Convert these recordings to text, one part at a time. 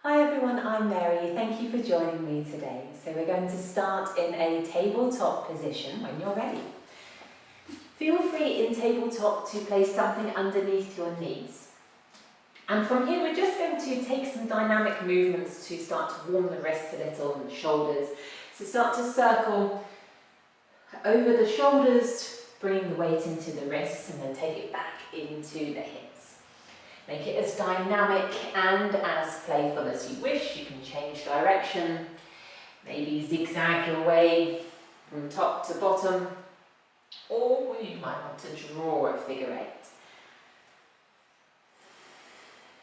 Hi everyone, I'm Mary. Thank you for joining me today. So we're going to start in a tabletop position when you're ready. Feel free in tabletop to place something underneath your knees. And from here we're just going to take some dynamic movements to start to warm the wrists a little and the shoulders. So start to circle over the shoulders, bring the weight into the wrists and then take it back into the hips. Make it as dynamic and as playful as you wish. You can change direction, maybe zigzag your way from top to bottom, or you might want to draw a figure eight.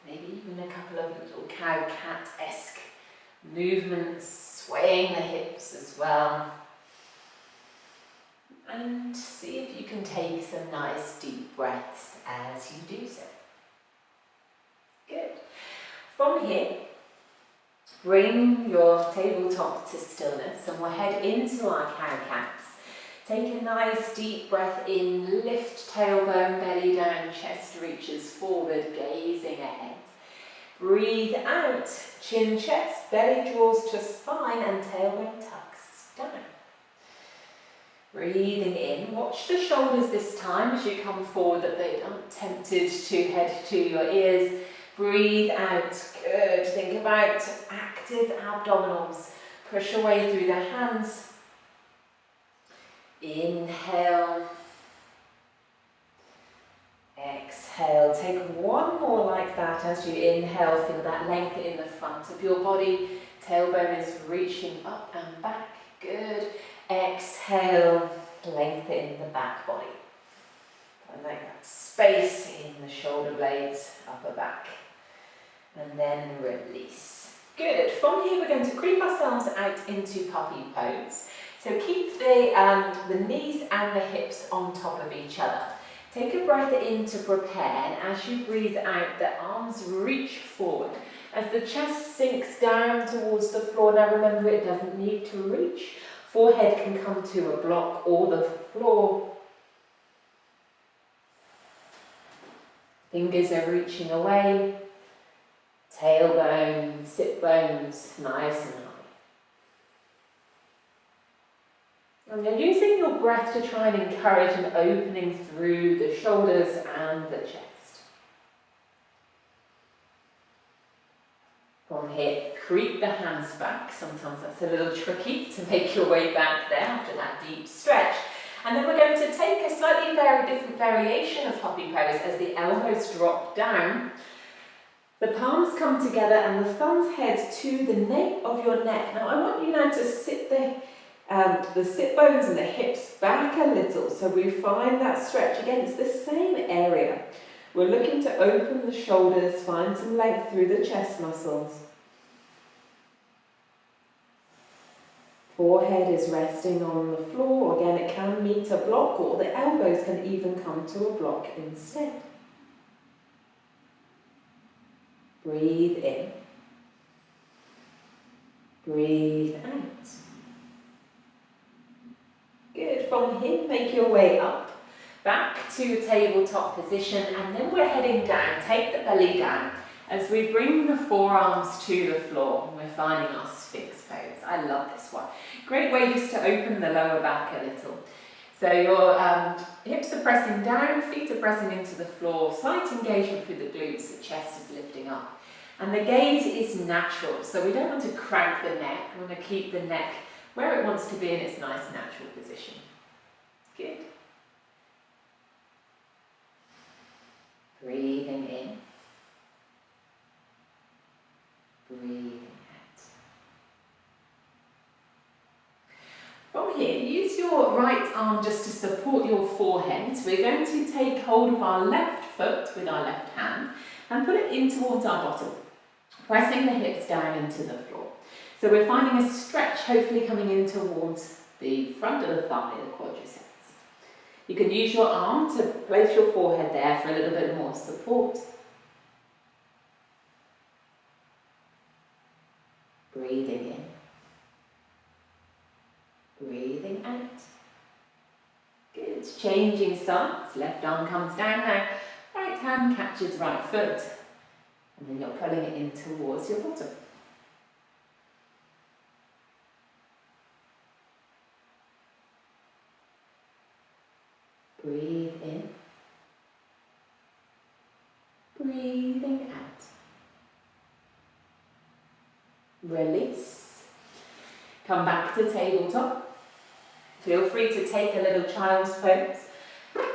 Maybe even a couple of little cow-cat-esque movements, swaying the hips as well. And see if you can take some nice deep breaths as you do so. Good. From here, bring your tabletop to stillness and we'll head into our cow-cats. Take a nice deep breath in, lift tailbone, belly down, chest reaches forward, gazing ahead. Breathe out, chin, chest, belly draws to spine and tailbone tucks down. Breathing in, watch the shoulders this time as you come forward that they aren't tempted to head to your ears. Breathe out, good. Think about active abdominals. Push away through the hands. Inhale. Exhale. Take one more like that as you inhale. Feel that length in the front of your body. Tailbone is reaching up and back. Good. Exhale. Lengthen the back body. And like that space in the shoulder blades, upper back. And then release. Good. From here we're going to creep ourselves out into puppy pose. So keep the knees and the hips on top of each other. Take a breath in to prepare, and as you breathe out, the arms reach forward. As the chest sinks down towards the floor, now remember it doesn't need to reach. Forehead can come to a block or the floor. Fingers are reaching away. Tailbone, sit bones, nice and high. And you're using your breath to try and encourage an opening through the shoulders and the chest. From here, creep the hands back. Sometimes that's a little tricky to make your way back there after that deep stretch. And then we're going to take a slightly different variation of puppy pose as the elbows drop down. The palms come together and the thumbs head to the nape of your neck. Now I want you now to sit the sit bones and the hips back a little so we find that stretch against the same area. We're looking to open the shoulders, find some length through the chest muscles. Forehead is resting on the floor. Again, it can meet a block or the elbows can even come to a block instead. Breathe in. Breathe out. Good. From here, make your way up, back to a tabletop position, and then we're heading down. Take the belly down as we bring the forearms to the floor. We're finding our Sphinx pose. I love this one. Great way just to open the lower back a little. So your hips are pressing down, feet are pressing into the floor, slight engagement through the glutes, the chest is lifting up. And the gaze is natural, so we don't want to crank the neck, we want to keep the neck where it wants to be in its nice natural position. Good. Breathing in. Breathing out. From here, use your right arm just to support your forehead. So we're going to take hold of our left foot with our left hand and put it in towards our bottom, pressing the hips down into the floor. So we're finding a stretch hopefully coming in towards the front of the thigh, the quadriceps. You can use your arm to place your forehead there for a little bit more support. Breathing in. Breathing out. Good. Changing sides. Left arm comes down now. Right hand catches right foot. And then you're pulling it in towards your bottom. Breathe in. Breathing out. Release. Come back to tabletop. Feel free to take a little child's pose.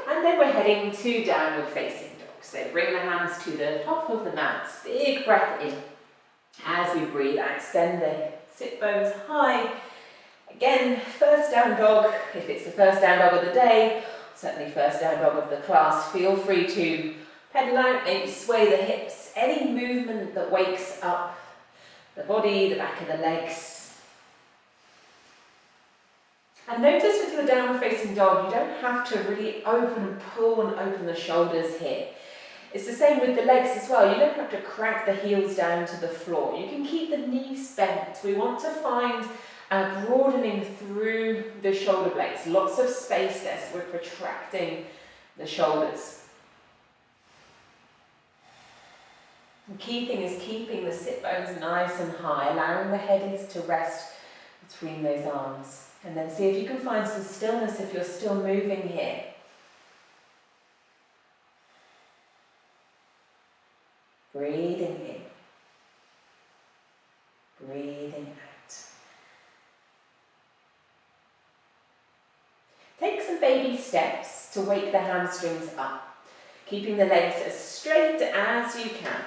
And then we're heading to downward facing dog. So bring the hands to the top of the mat. Big breath in. As we breathe out, send the sit bones high. Again, first down dog. If it's the first down dog of the day, certainly first down dog of the class, feel free to pedal out, maybe sway the hips. Any movement that wakes up the body, the back of the legs. And notice with your downward facing dog, you don't have to really open and pull and open the shoulders here. It's the same with the legs as well. You don't have to crank the heels down to the floor. You can keep the knees bent. We want to find a broadening through the shoulder blades. Lots of space there, so we're protracting the shoulders. The key thing is keeping the sit bones nice and high, allowing the head to rest between those arms. And then see if you can find some stillness if you're still moving here. Breathing in. Breathing out. Take some baby steps to wake the hamstrings up, keeping the legs as straight as you can.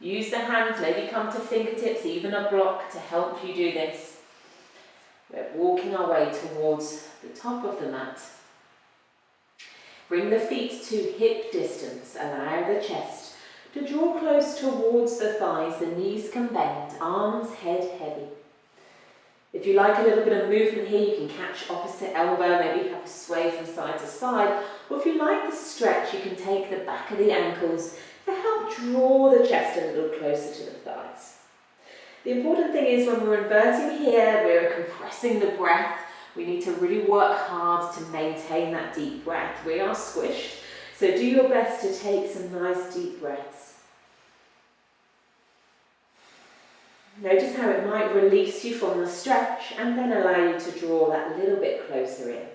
Use the hands, maybe come to fingertips, even a block to help you do this. We're walking our way towards the top of the mat. Bring the feet to hip distance, allow the chest to draw close towards the thighs, the knees can bend, arms, head heavy. If you like a little bit of movement here, you can catch opposite elbow, maybe have a sway from side to side, or if you like the stretch, you can take the back of the ankles to help draw the chest a little closer to the thighs. The important thing is when we're inverting here, we're compressing the breath. We need to really work hard to maintain that deep breath. We are squished, so do your best to take some nice deep breaths. Notice how it might release you from the stretch and then allow you to draw that little bit closer in.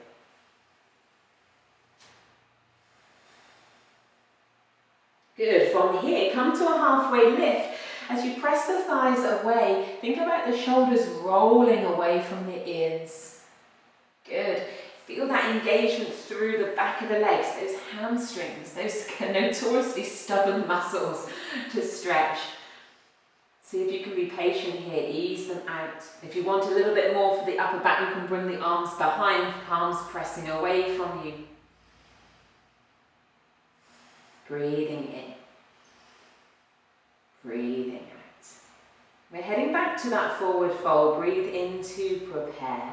Good. From here, come to a halfway lift. As you press the thighs away, think about the shoulders rolling away from the ears. Good. Feel that engagement through the back of the legs, those hamstrings, those notoriously stubborn muscles to stretch. See if you can be patient here, ease them out. If you want a little bit more for the upper back, you can bring the arms behind, palms pressing away from you. Breathing in. Breathing out. We're heading back to that forward fold. Breathe in to prepare.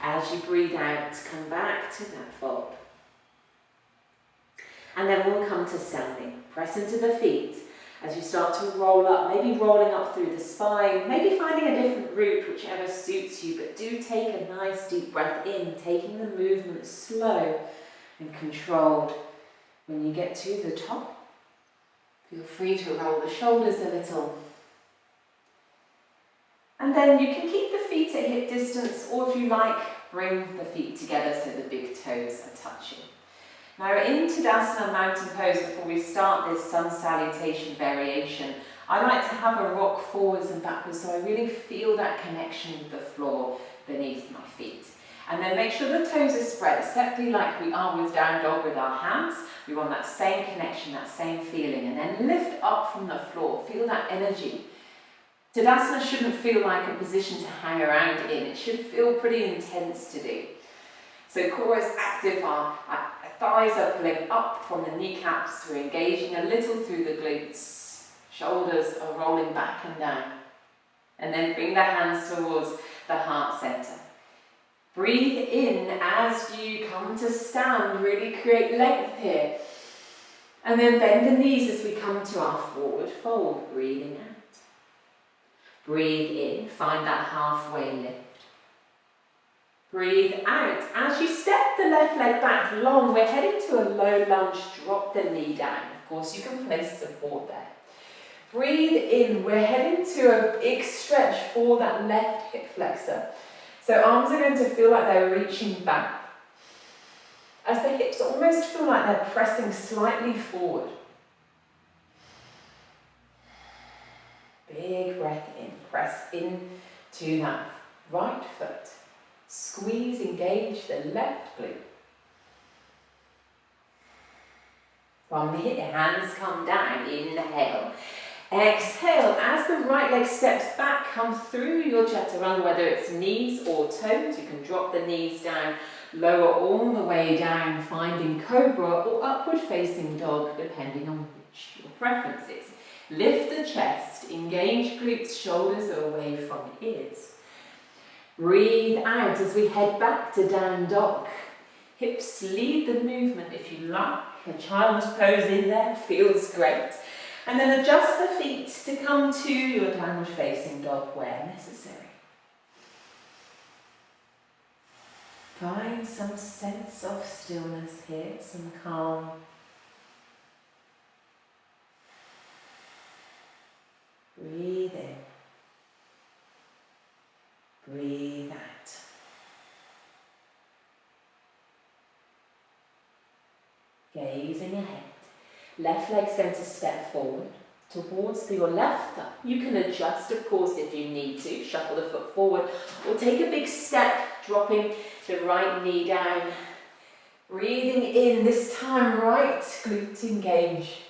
As you breathe out, come back to that fold. And then we'll come to standing. Press into the feet as you start to roll up, maybe rolling up through the spine, maybe finding a different route, whichever suits you, but do take a nice deep breath in, taking the movement slow and controlled. When you get to the top, feel free to roll the shoulders a little. And then you can keep the feet at hip distance, or if you like, bring the feet together so the big toes are touching. Now in Tadasana mountain pose, before we start this sun salutation variation, I like to have a rock forwards and backwards so I really feel that connection with the floor beneath my feet. And then make sure the toes are spread, exactly like we are with down dog with our hands. We want that same connection, that same feeling, and then lift up from the floor, feel that energy. Tadasana shouldn't feel like a position to hang around in, it should feel pretty intense to do. So core is active, our thighs are pulling up from the kneecaps, we're engaging a little through the glutes, shoulders are rolling back and down. And then bring the hands towards the heart center. Breathe in as you come to stand, really create length here. And then bend the knees as we come to our forward fold, breathing out. Breathe in, find that halfway lift. Breathe out. As you step the left leg back long, we're heading to a low lunge, drop the knee down. Of course, you can place support there. Breathe in, we're heading to a big stretch for that left hip flexor. So arms are going to feel like they're reaching back. as the hips almost feel like they're pressing slightly forward. Big breath in, press into that right foot. Squeeze, engage the left glute. From here, hands come down, inhale. Exhale, as the right leg steps back, come through your chaturanga, whether it's knees or toes. You can drop the knees down, lower all the way down, finding cobra or upward facing dog, depending on which your preference is. Lift the chest, engage glutes, shoulders are away from ears. Breathe out as we head back to down dog. Hips lead the movement if you like. A child's pose in there feels great. And then adjust the feet to come to your downward facing dog where necessary. Find some sense of stillness here, some calm. Breathe in. Breathe out. Gazing ahead. Left leg's going to step forward towards your left thumb. You can adjust, of course, if you need to. Shuffle the foot forward or take a big step, dropping the right knee down. Breathing in, this time right glute engage.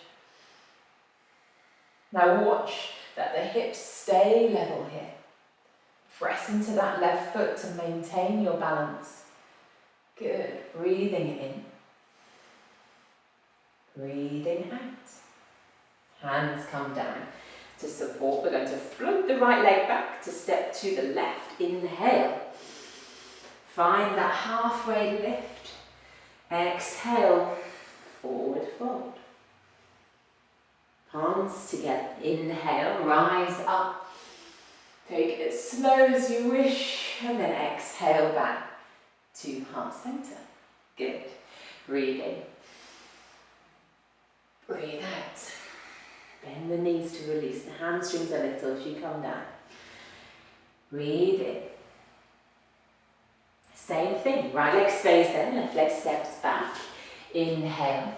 Now watch that the hips stay level here. Press into that left foot to maintain your balance. Good. Breathing in. Breathing out. Hands come down to support. We're going to float the right leg back to step to the left. Inhale. Find that halfway lift. Exhale. Forward fold. Palms together. Inhale. Rise up. Take it as slow as you wish. And then exhale back to heart center. Good. Breathe in. Breathe out. Bend the knees to release the hamstrings a little as you come down. Breathe in. Same thing. Right leg stays there, left leg steps back. Inhale.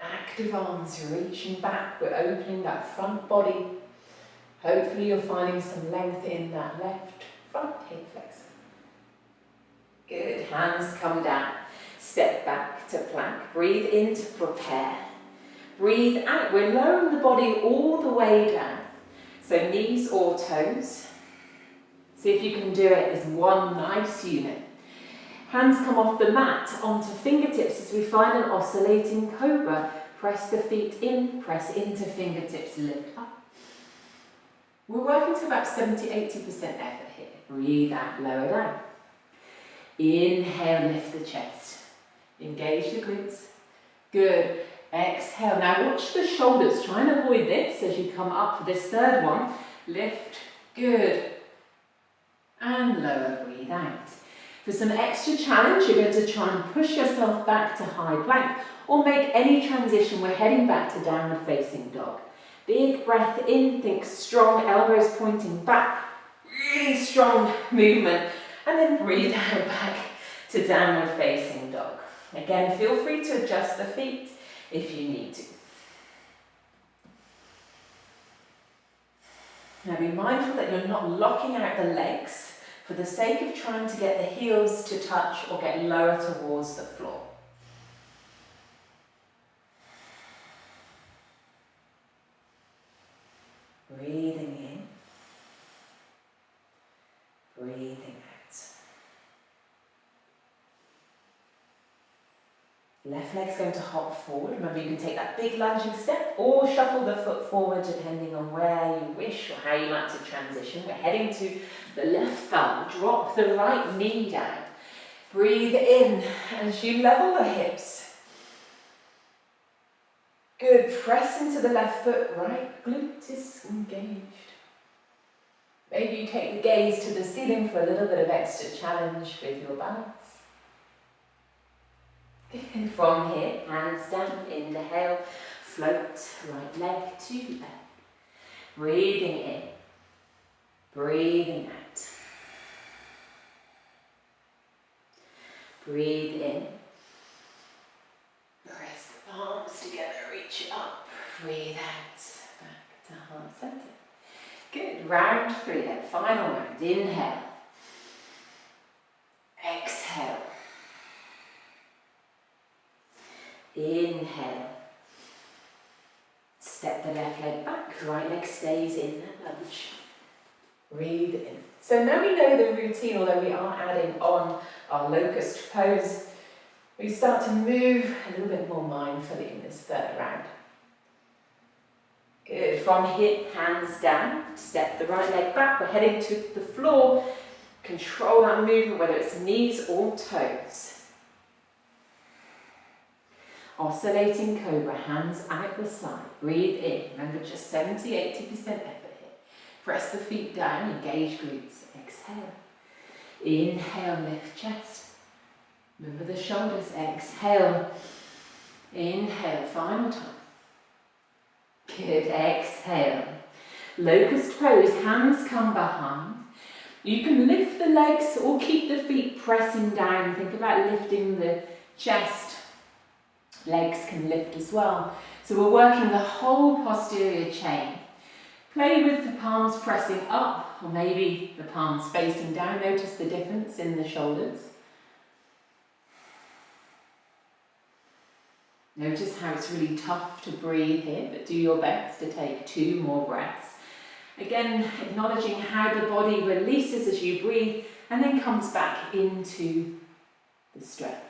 Active arms reaching back. We're opening that front body. Hopefully you're finding some length in that left front hip flexor. Good. Hands come down. Step back to plank. Breathe in to prepare. Breathe out. We're lowering the body all the way down. So knees or toes. See if you can do it as one nice unit. Hands come off the mat onto fingertips as we find an oscillating cobra. Press the feet in, press into fingertips, lift up. We're working to about 70-80% effort here. Breathe out, lower down. Inhale, lift the chest. Engage the glutes. Good. Exhale. Now watch the shoulders. Try and avoid this as you come up for this third one. Lift. Good. And lower. Breathe out. For some extra challenge, you're going to try and push yourself back to high plank or make any transition. We're heading back to downward facing dog. Big breath in. Think strong. Elbows pointing back. Really strong movement. And then breathe out back to downward facing dog. Again, feel free to adjust the feet if you need to. Now be mindful that you're not locking out the legs for the sake of trying to get the heels to touch or get lower towards the floor. Breathing in, breathing out. Left leg's going to hop forward. Remember, you can take that big lunging step or shuffle the foot forward depending on where you wish or how you like to transition. We're heading to the left thumb. Drop the right knee down. Breathe in as you level the hips. Good. Press into the left foot. Right glute is engaged. Maybe you take the gaze to the ceiling for a little bit of extra challenge with your balance. And from here, hands down, inhale, float, right leg to left. Breathing in, breathing out. Breathe in. Press the palms together, reach it up. Breathe out, back to heart center. Good, round 3 then, final round. Inhale. Exhale. Inhale. Step the left leg back, right leg stays in that lunge. Breathe in. So now we know the routine, although we are adding on our locust pose, we start to move a little bit more mindfully in this third round. Good, from hip, hands down, step the right leg back, we're heading to the floor. Control that movement, whether it's knees or toes. Oscillating cobra, hands out the side. Breathe in. Remember, just 70-80% effort here. Press the feet down, engage glutes. Exhale. Inhale, lift chest. Remember the shoulders. Exhale. Inhale, final time. Good, exhale. Locust pose, hands come behind. You can lift the legs or keep the feet pressing down. Think about lifting the chest. Legs can lift as well. So we're working the whole posterior chain. Play with the palms pressing up, or maybe the palms facing down. Notice the difference in the shoulders. Notice how it's really tough to breathe here, but do your best to take 2 more breaths. Again, acknowledging how the body releases as you breathe and then comes back into the stretch.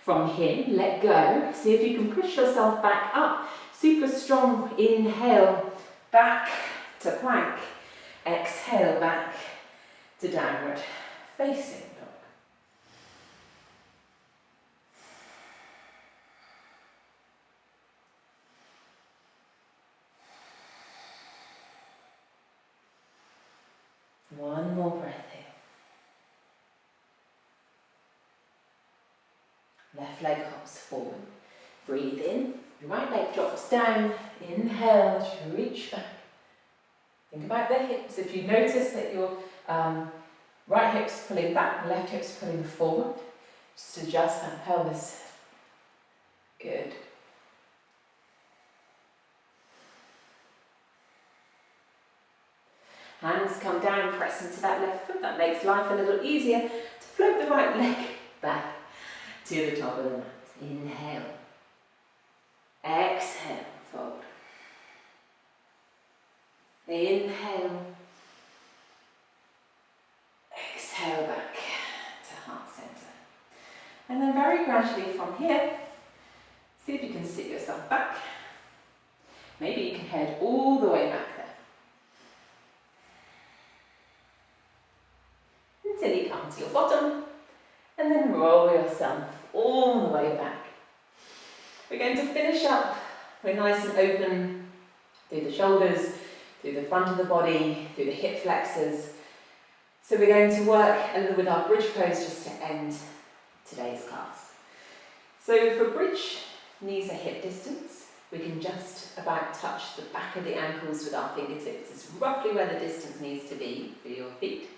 From here, let go. See if you can push yourself back up. Super strong. Inhale, back to plank. Exhale, back to downward facing dog. One more breath here. Left leg hops forward. Breathe in. Your right leg drops down. Inhale to reach back. Think about the hips. If you notice that your right hip's pulling back, left hip's pulling forward, just adjust that pelvis. Good. Hands come down, press into that left foot. That makes life a little easier to float the right leg back to the top of the mat. Inhale. Exhale, fold. Inhale. Exhale back to heart center. And then very gradually from here, see if you can sit yourself back. Maybe you can head all the way back there. Until you come to your bottom, and then roll yourself all the way back. We're going to finish up. We're nice and open through the shoulders, through the front of the body, through the hip flexors. So we're going to work a little with our bridge pose just to end today's class. So for bridge, knees are hip distance. We can just about touch the back of the ankles with our fingertips. It's roughly where the distance needs to be for your feet.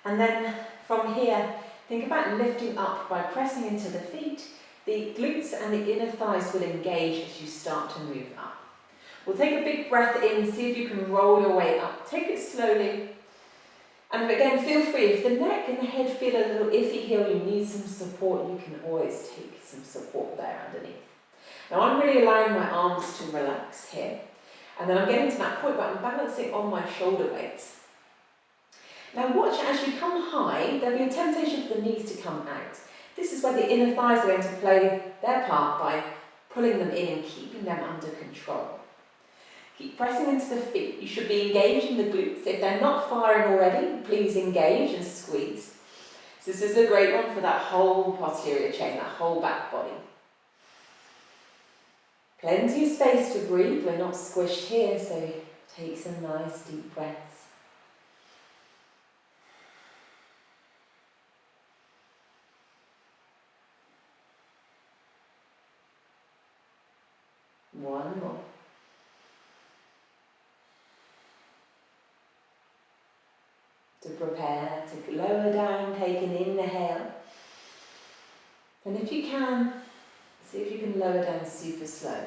And then from here, think about lifting up by pressing into the feet. The glutes and the inner thighs will engage as you start to move up. We'll take a big breath in, see if you can roll your way up. Take it slowly. And again, feel free. If the neck and the head feel a little iffy here, or you need some support, you can always take some support there underneath. Now I'm really allowing my arms to relax here. And then I'm getting to that point where I'm balancing on my shoulder weights. Now watch as you come high, there'll be a temptation for the knees to come out. This is where the inner thighs are going to play their part by pulling them in and keeping them under control. Keep pressing into the feet. You should be engaging the glutes. If they're not firing already, please engage and squeeze. So this is a great one for that whole posterior chain, that whole back body. Plenty of space to breathe. We're not squished here, so take some nice deep breaths. One more. To prepare to lower down, take an inhale. And if you can, see if you can lower down super slow,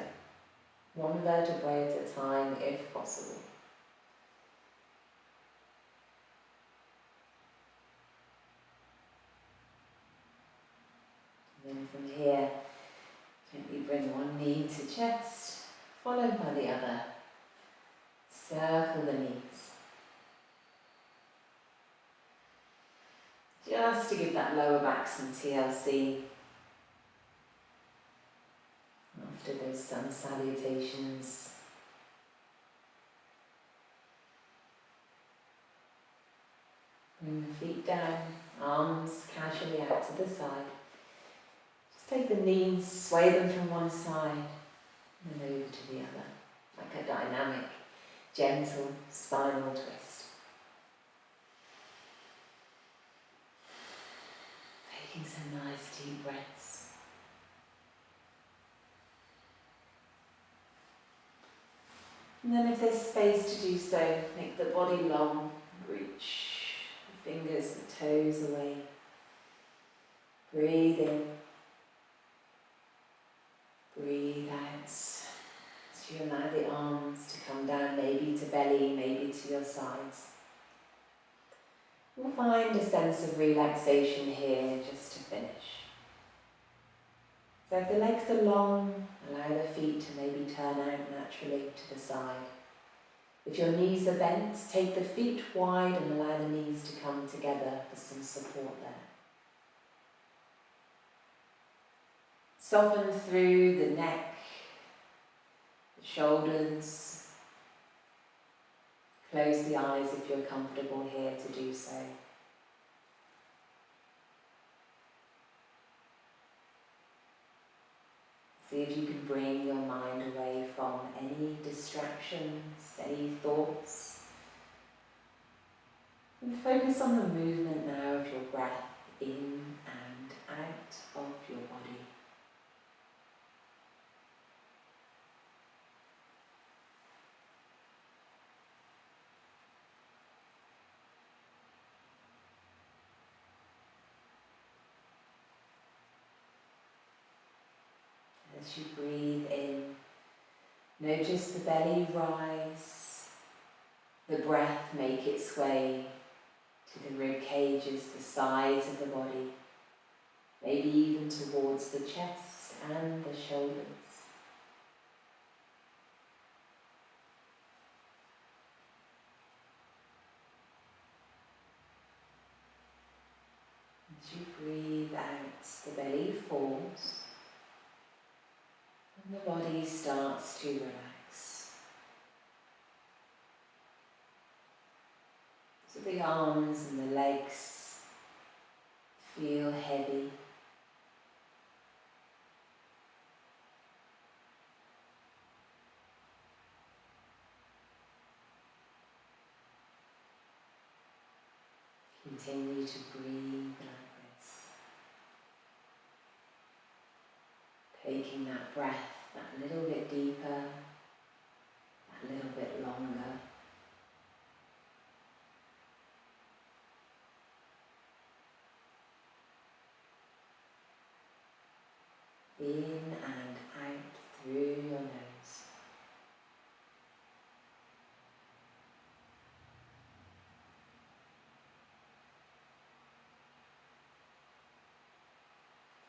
one vertebrae at a time if possible. And then from here, gently bring one knee to chest, followed by the other. Circle the knees. Just to give that lower back some TLC. After those sun salutations. Bring the feet down, arms casually out to the side. Just take the knees, sway them from one side and then over to the other, like a dynamic, gentle spinal twist. Taking some nice deep breaths. And then if there's space to do so, make the body long, reach the fingers and toes away. Breathe in. Breathe out. As you allow the arms to come down, maybe to belly, maybe to your sides. We'll find a sense of relaxation here just to finish. So if the legs are long, allow the feet to maybe turn out naturally to the side. If your knees are bent, take the feet wide and allow the knees to come together for some support there. Soften through the neck, the shoulders. Close the eyes if you're comfortable here to do so. See if you can bring your mind away from any distractions, any thoughts. And focus on the movement now of your breath in and out of your body. As you breathe in, notice the belly rise, the breath make its way to the rib cages, the sides of the body, maybe even towards the chest and the shoulders. As you breathe out, the belly falls. And the body starts to relax. So the arms and the legs feel heavy. Continue to breathe like this. Taking that breath that little bit deeper, that little bit longer. In and out through your nose.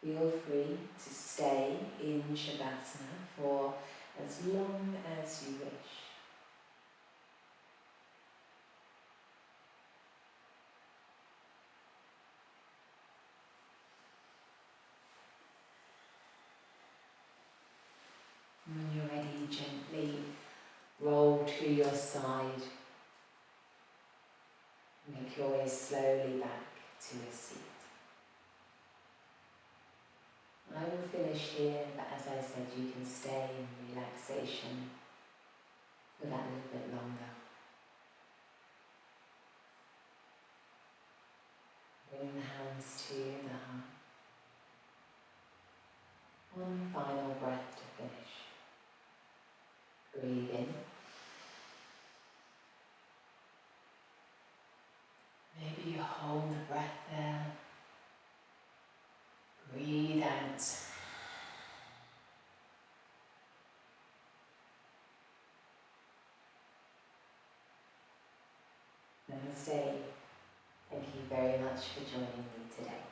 Feel free to stay in Shavasana for as long as you wish. When you're ready, gently roll to your side. Make your way slowly back to a seat. I will finish here, but as I said, you can stay in relaxation for that little bit longer. Bring the hands to the heart. One final breath to finish. Breathe in. Maybe Namaste. Thank you very much for joining me today.